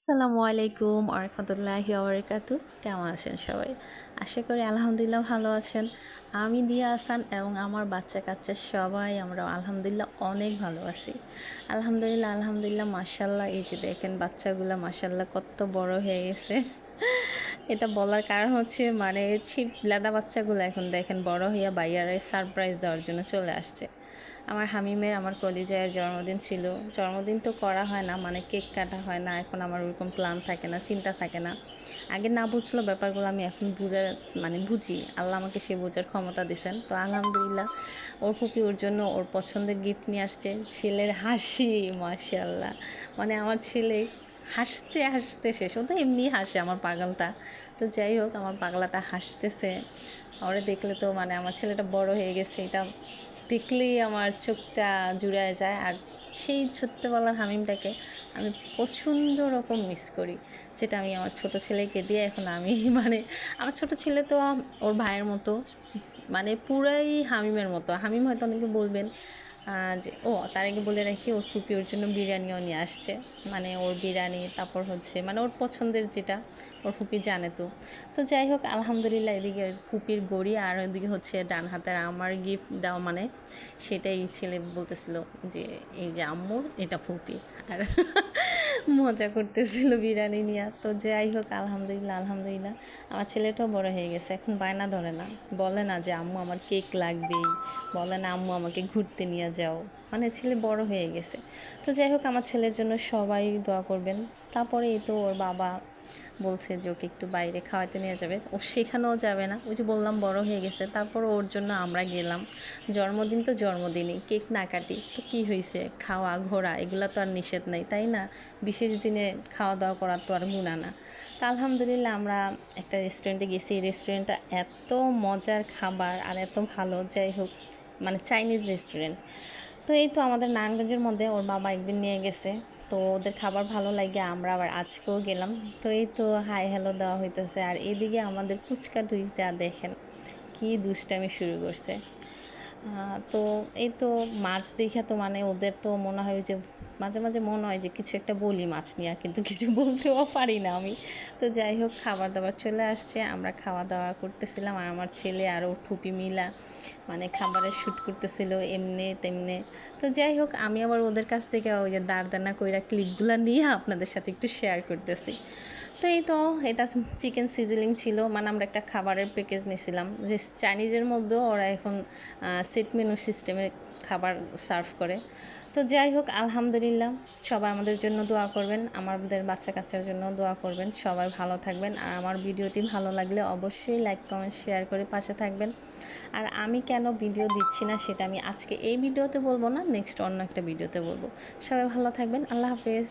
আসসালামু আলাইকুম আরহামতুল্লাহি ওয়াবারাকাতু। কেমন আছেন সবাই? আশা করি আলহামদুলিল্লাহ ভালো আছেন। আমি দিয়া আসান এবং আমার বাচ্চা কাচ্চা সবাই আমরা আলহামদুলিল্লাহ অনেক ভালো আছি। আলহামদুলিল্লাহ আলহামদুলিল্লাহ মাশাল্লাহ। এই যে দেখেন বাচ্চাগুলো মাশাল্লাহ কত বড় হয়ে গেছে। এটা বলার কারণ হচ্ছে মানে ছিপ লেদা বাচ্চাগুলো এখন দেখেন বড় হইয়া বাইয়ারে সারপ্রাইজ দেওয়ার জন্য চলে আসছে। আমার হামিমের আমার কলিজায়ের জন্মদিন ছিল। জন্মদিন তো করা হয় না, মানে কেক কাটা হয় না। এখন আমার ওরকম প্ল্যান থাকে না, চিন্তা থাকে না। আগে না বুঝলো ব্যাপারগুলো, আমি এখন বুঝার মানে বুঝি। আল্লাহ আমাকে সে বোঝার ক্ষমতা দিয়েছেন। তো আলহামদুলিল্লাহ ওর ফুপি ওর জন্য ওর পছন্দের গিফট নিয়ে আসছে। ছেলের হাসি মাশাআল্লাহ, মানে আমার ছেলে হাসতে হাসতে শেষ। ও তো এমনি হাসে আমার পাগলটা। তো যাই হোক, আমার পাগলাটা হাসতেছে। ওরা দেখলে তো মানে আমার ছেলেটা বড় হয়ে গেছে, এটা দেখলেই আমার চোখটা জুড়ায় যায়। আর সেই ছোট্টবেলার হামিমটাকে আমি প্রচণ্ড রকম মিস করি, যেটা আমি আমার ছোট ছেলেকে দিয়ে এখন আমি মানে আমার ছোট ছেলে তো ওর ভাইয়ের মতো, মানে পুরাই হামিমের মতো। হামিম হয়তো অনেকে বলবেন যে ও, তার আগে বলে রাখি ওর ফুপি ওর জন্য বিরিয়ানিও নিয়ে আসছে। মানে ওর বিরিয়ানি, তারপর হচ্ছে মানে ওর পছন্দের যেটা ওর ফুপি জানে। তো তো যাই হোক আলহামদুলিল্লাহ, এদিকে ফুপির গড়ি আর ওইদিকে হচ্ছে ডান হাতের আমার গিফট দেওয়া, মানে সেটাই ছেলে বলতেছিল যে এই যে আম্মুর, এটা ফুপি। আর মজা করতেছিল বিরিয়ানি নিয়ে। তো যাই হোক আলহামদুলিল্লাহ আলহামদুলিল্লাহ, আমার ছেলেটাও বড় হয়ে গেছে। এখন বায়না ধরে না, বলে না যে আম্মু আমার কেক লাগবেই, বলে না আম্মু আমাকে ঘুরতে নিয়ে যাও। মানে ছেলে বড় হয়ে গেছে। তো যাই হোক আমার ছেলের জন্য সবাই দোয়া করবেন। তারপরে এই তো ওর বাবা বলছে যে ওকে একটু বাইরে খাওয়াতে নিয়ে যাবে। ও সেখানেও যাবে না, ওই যে বললাম বড় হয়ে গেছে। তারপর ওর জন্য আমরা গেলাম। জন্মদিন তো জন্মদিনই, কেক না কাটি তো কী হয়েছে, খাওয়া ঘোরা এগুলো তো আর নিষেধ নেই, তাই না? বিশেষ দিনে খাওয়া দাওয়া করার তো আর গুণা না। তা আলহামদুলিল্লাহ আমরা একটা রেস্টুরেন্টে গেছি। এই রেস্টুরেন্টটা এত মজার খাবার আর এত ভালো, যাই হোক মানে চাইনিজ রেস্টুরেন্ট। তো এই তো আমাদের নারায়ণগঞ্জের মধ্যে ওর বাবা একদিন নিয়ে গেছে। তো ওদের খাবার ভালো লাগে, আমরা আবার আজকেও গেলাম। তো এই তো হাই হ্যালো দেওয়া হইতেছে। আর এদিকে আমাদের ফুচকা দুইটা দেখেন কি দুষ্টামি শুরু করছে। তো এই তো মাছ দেখে তো মানে ওদের তো মনে হয় যে মাঝে মাঝে মনে হয় যে কিছু একটা বলি মাছ নিয়ে, কিন্তু কিছু বলতেও পারি না আমি। তো যাই হোক খাবার দাবার চলে আসছে, আমরা খাওয়া দাওয়া করতেছিলাম। আর আমার ছেলে আর ওর ফুপি মিলা মানে খাবারের শ্যুট করতেছিল এমনি তেমনি। তো যাই হোক আমি আবার ওদের কাছ থেকে ওই যে দাঁড় কইরা ক্লিপগুলো নিয়ে আপনাদের সাথে একটু শেয়ার করতেছি। তো এই তো এটা চিকেন সিজলিং ছিল, মানে আমরা একটা খাবারের প্যাকেজ নিয়েছিলাম। চাইনিজের মধ্যেও ওরা এখন সেট মেনু সিস্টেমে খাবার সার্ভ করে। তো যাই হোক আলহামদুলিল্লাহ, সবাই আমাদের জন্য দোয়া করবেন, আমাদের বাচ্চা কাচ্চার জন্য দোয়া করবেন। সবাই ভালো থাকবেন। আর আমার ভিডিওটি ভালো লাগলে অবশ্যই লাইক কমেন্ট শেয়ার করে পাশে থাকবেন। আর আমি কেন ভিডিও দিচ্ছি না সেটা আমি আজকে এই ভিডিওতে বলবো না, নেক্সট অন্য একটা ভিডিওতে বলবো। সবাই ভালো থাকবেন। আল্লাহ হাফেজ।